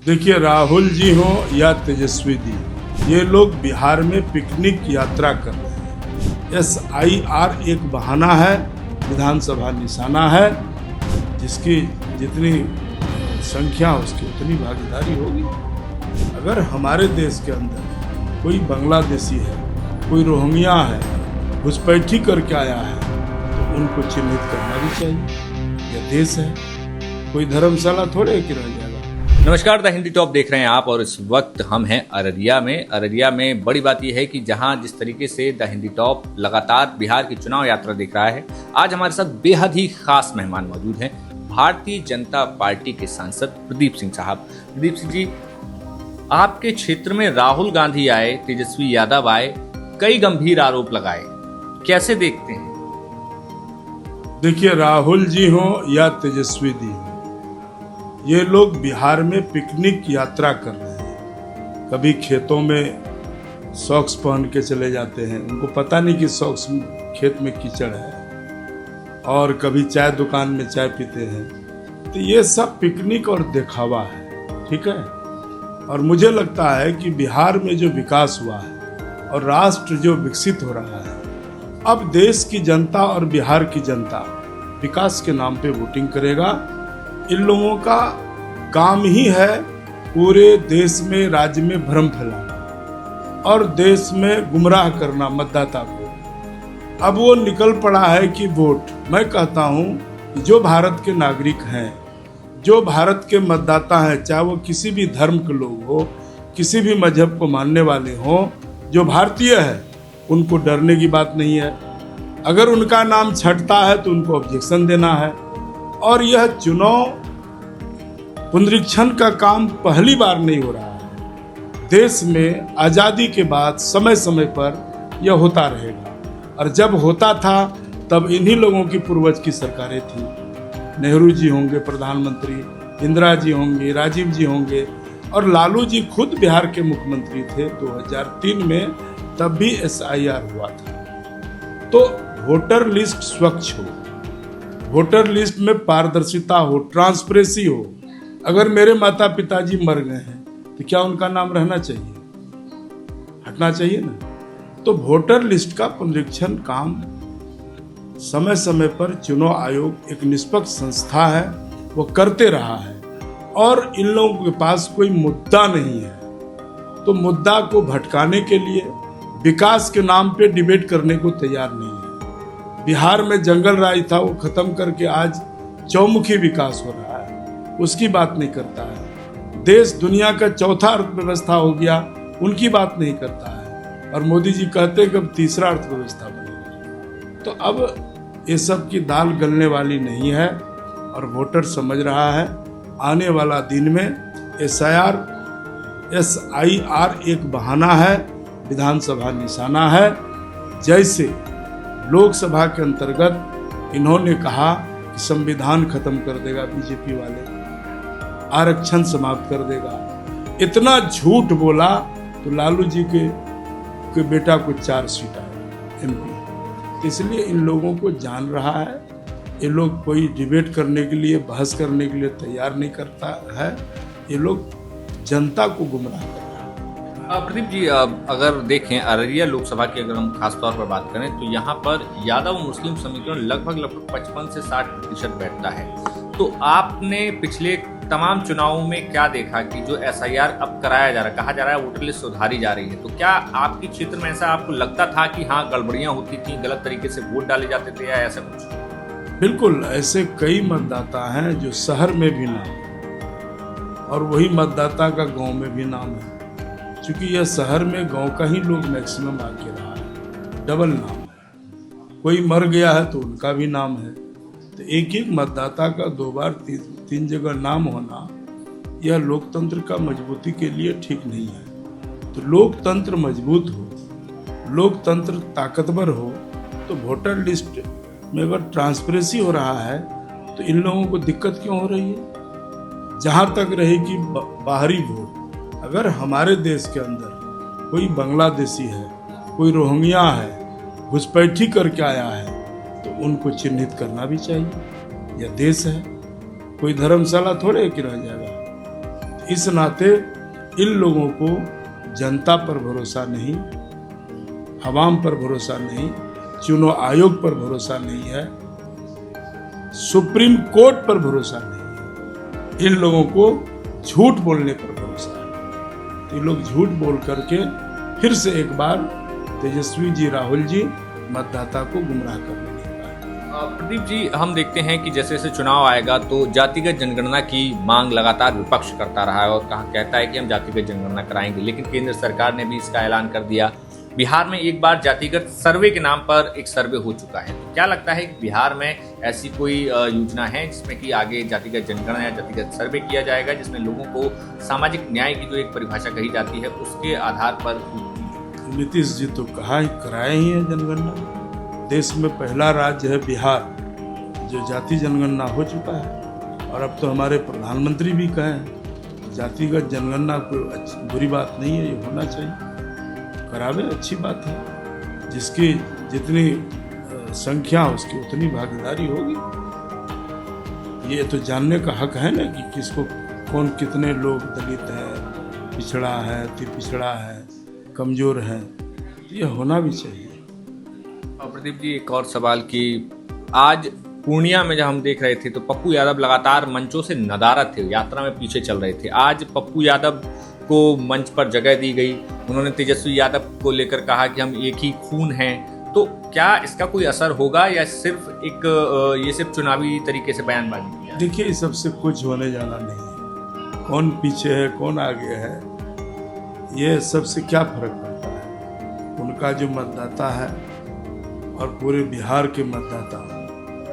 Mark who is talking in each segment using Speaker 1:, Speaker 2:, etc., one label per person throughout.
Speaker 1: देखिए, राहुल जी हो या तेजस्वी जी, ये लोग बिहार में पिकनिक यात्रा कर रहे हैं। SIR एक बहाना है, विधानसभा निशाना है, जिसकी जितनी संख्या उसकी उतनी भागीदारी होगी। अगर हमारे देश के अंदर कोई बांग्लादेशी है, कोई रोहिंग्या है, घुसपैठी करके आया है, तो उनको चिन्हित करना भी चाहिए। यह देश है, कोई धर्मशाला थोड़े कि रह जाएगा।
Speaker 2: नमस्कार, द हिंदी टॉप देख रहे हैं आप और इस वक्त हम हैं अररिया में बड़ी बात यह है कि जहां जिस तरीके से द हिंदी टॉप लगातार बिहार की चुनाव यात्रा देख रहा है, आज हमारे साथ बेहद ही खास मेहमान मौजूद हैं। भारतीय जनता पार्टी के सांसद प्रदीप सिंह साहब। प्रदीप सिंह जी, आपके क्षेत्र में राहुल गांधी आए, तेजस्वी यादव आए, कई गंभीर आरोप लगाए, कैसे देखते हैं?
Speaker 1: देखिए, राहुल जी हो या तेजस्वी जी, ये लोग बिहार में पिकनिक यात्रा कर रहे हैं। कभी खेतों में सॉक्स पहन के चले जाते हैं, उनको पता नहीं कि सॉक्स खेत में कीचड़ है, और कभी चाय दुकान में चाय पीते हैं। तो ये सब पिकनिक और दिखावा है, ठीक है। और मुझे लगता है कि बिहार में जो विकास हुआ है और राष्ट्र जो विकसित हो रहा है, अब देश की जनता और बिहार की जनता विकास के नाम पे वोटिंग करेगा। इन लोगों का काम ही है पूरे देश में, राज्य में भ्रम फैलाना और देश में गुमराह करना मतदाता को। अब वो निकल पड़ा है कि वोट, मैं कहता हूँ कि जो भारत के नागरिक हैं, जो भारत के मतदाता हैं, चाहे वो किसी भी धर्म के लोग हो, किसी भी मजहब को मानने वाले हो, जो भारतीय है, उनको डरने की बात नहीं है। अगर उनका नाम छटता है तो उनको ऑब्जेक्शन देना है। और यह चुनाव पुनरीक्षण का काम पहली बार नहीं हो रहा है। देश में आज़ादी के बाद समय समय पर यह होता रहेगा, और जब होता था तब इन्हीं लोगों की पूर्वज की सरकारें थी। नेहरू जी होंगे प्रधानमंत्री, इंदिरा जी होंगे, राजीव जी होंगे, और लालू जी खुद बिहार के मुख्यमंत्री थे 2003 में, तब भी SIR हुआ था। तो वोटर लिस्ट स्वच्छ हो, वोटर लिस्ट में पारदर्शिता हो, ट्रांसपेरेंसी हो। अगर मेरे माता पिताजी मर गए हैं तो क्या उनका नाम रहना चाहिए? हटना चाहिए ना। तो वोटर लिस्ट का पुनरीक्षण काम समय समय पर चुनाव आयोग एक निष्पक्ष संस्था है, वो करते रहा है। और इन लोगों के पास कोई मुद्दा नहीं है, तो मुद्दा को भटकाने के लिए विकास के नाम पे डिबेट करने को तैयार नहीं है। बिहार में जंगल राज था, वो खत्म करके आज चौमुखी विकास हो रहा है, उसकी बात नहीं करता है। देश दुनिया का चौथा अर्थव्यवस्था हो गया, उनकी बात नहीं करता है। और मोदी जी कहते हैं कि अब तीसरा अर्थव्यवस्था बनेगा। तो अब ये सब की दाल गलने वाली नहीं है, और वोटर समझ रहा है आने वाला दिन में SIR एक बहाना है, विधानसभा निशाना है। जैसे लोकसभा के अंतर्गत इन्होंने कहा कि संविधान खत्म कर देगा बीजेपी वाले, आरक्षण समाप्त कर देगा, इतना झूठ बोला तो लालू जी के बेटा को 4 सीट आए MP। इसलिए इन लोगों को जान रहा है, ये लोग कोई डिबेट करने के लिए, बहस करने के लिए तैयार नहीं करता है। ये लोग जनता को गुमराह कर रहा है।
Speaker 2: प्रदीप जी, अगर देखें अररिया लोकसभा की अगर हम खास तौर पर बात करें तो यहाँ पर यादव मुस्लिम समीकरण लगभग 55 से 60% बैठता है। तो आपने पिछले तमाम चुनावों में क्या देखा कि जो SIR अब कराया जा रहा है, कहा जा रहा है वोटर लिस्ट सुधारी जा रही है, तो क्या आपके क्षेत्र में ऐसा आपको लगता था कि हाँ गड़बड़ियां होती थी, गलत तरीके से वोट डाले जाते थे, या ऐसा कुछ?
Speaker 1: बिल्कुल, ऐसे कई मतदाता हैं जो शहर में भी नाम, और वही मतदाता का गांव में भी नाम है। क्योंकि यह शहर में गांव का ही लोग मैक्सिमम आके रहा है, डबल नाम है। कोई मर गया है तो उनका भी नाम है। तो एक एक मतदाता का 2 बार 3 जगह नाम होना, यह लोकतंत्र का मजबूती के लिए ठीक नहीं है। तो लोकतंत्र मजबूत हो, लोकतंत्र ताकतवर हो, तो वोटर लिस्ट में अगर ट्रांसपेरेंसी हो रहा है तो इन लोगों को दिक्कत क्यों हो रही है? जहाँ तक रहेगी बाहरी वोट, अगर हमारे देश के अंदर कोई बांग्लादेशी है, कोई रोहिंग्या है, घुसपैठी करके आया है, तो उनको चिन्हित करना भी चाहिए। यह देश है, कोई धर्मशाला थोड़े कि रह जाएगा। इस नाते इन लोगों को जनता पर भरोसा नहीं, अवाम पर भरोसा नहीं, चुनाव आयोग पर भरोसा नहीं है, सुप्रीम कोर्ट पर भरोसा नहीं है, इन लोगों को झूठ बोलने पर भरोसा है। तो ये लोग झूठ बोल करके फिर से एक बार तेजस्वी जी, राहुल जी मतदाता को गुमराह करने लगे।
Speaker 2: प्रदीप जी, हम देखते हैं कि जैसे जैसे चुनाव आएगा तो जातिगत जनगणना की मांग लगातार विपक्ष करता रहा है और कहता है कि हम जातिगत जनगणना कराएंगे, लेकिन केंद्र सरकार ने भी इसका ऐलान कर दिया। बिहार में एक बार जातिगत सर्वे के नाम पर एक सर्वे हो चुका है, तो क्या लगता है कि बिहार में ऐसी कोई योजना है जिसमें कि आगे जातिगत जनगणना या जातिगत सर्वे किया जाएगा, जिसमें लोगों को सामाजिक न्याय की जो एक परिभाषा कही जाती है उसके आधार पर?
Speaker 1: नीतीश जी तो कहा ही कराए ही है जनगणना। देश में पहला राज्य है बिहार जो जाति जनगणना हो चुका है, और अब तो हमारे प्रधानमंत्री भी कहे जातिगत जनगणना कोई बुरी बात नहीं है, ये होना चाहिए, करावे, अच्छी बात है। जिसकी जितनी संख्या उसकी उतनी भागीदारी होगी। ये तो जानने का हक है ना कि किसको कौन, कितने लोग दलित है, पिछड़ा है, अति पिछड़ा है, कमजोर है, ये होना भी चाहिए।
Speaker 2: और प्रदीप जी, एक और सवाल कि आज पूर्णिया में जब हम देख रहे थे तो पप्पू यादव लगातार मंचों से नदारद थे, यात्रा में पीछे चल रहे थे। आज पप्पू यादव को मंच पर जगह दी गई, उन्होंने तेजस्वी यादव को लेकर कहा कि हम एक ही खून हैं, तो क्या इसका कोई असर होगा या सिर्फ ये सिर्फ चुनावी तरीके से बयानबाजी है?
Speaker 1: देखिए, इस सबसे कुछ होने जाना नहीं है। कौन पीछे है, कौन आगे है, ये सबसे क्या फर्क पड़ता है। उनका जो मतदाता है और पूरे बिहार के मतदाता,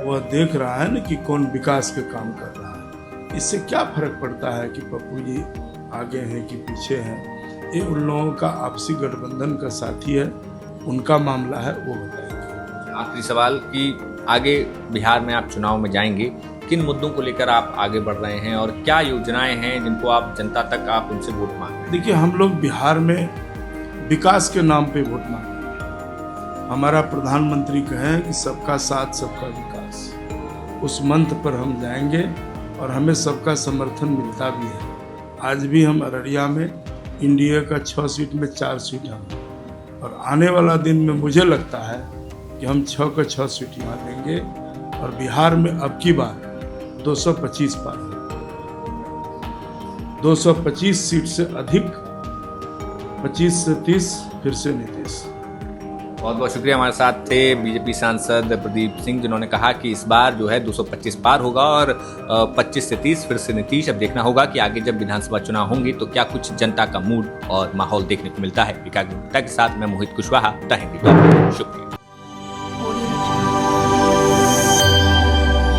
Speaker 1: वह देख रहा है ना कि कौन विकास के काम कर रहा है। इससे क्या फर्क पड़ता है कि पप्पू जी आगे हैं कि पीछे हैं। ये उन लोगों का आपसी गठबंधन का साथी है, उनका मामला है, वो बताएंगे।
Speaker 2: आखिरी सवाल कि आगे बिहार में आप चुनाव में जाएंगे, किन मुद्दों को लेकर आप आगे बढ़ रहे हैं और क्या योजनाएं हैं जिनको आप जनता तक आप उनसे वोट मांग रहे हैं?
Speaker 1: देखिए, हम लोग बिहार में विकास के नाम पे वोट मांग रहे हैं। हमारा प्रधानमंत्री कहे कि सबका साथ सबका विकास, उस मंत्र पर हम जाएंगे और हमें सबका समर्थन मिलता भी है। आज भी हम अररिया में इंडिया का 6 सीट में 4 सीट हम, और आने वाला दिन में मुझे लगता है कि हम 6 का 6 सीट यहाँ लेंगे और बिहार में अब की बार 225 पार हो, 225 सीट से अधिक, 25 से 30 फिर से नीतीश।
Speaker 2: बहुत बहुत शुक्रिया। हमारे साथ थे बीजेपी सांसद प्रदीप सिंह, जिन्होंने कहा कि इस बार जो है 225 पार होगा और 25 से 30 फिर से नीतीश। अब देखना होगा कि आगे जब विधानसभा चुनाव होंगे तो क्या कुछ जनता का मूड और माहौल देखने को मिलता है। विकास गुप्ता के साथ मैं मोहित कुशवाहा, द हिंदी टॉप। शुक्रिया।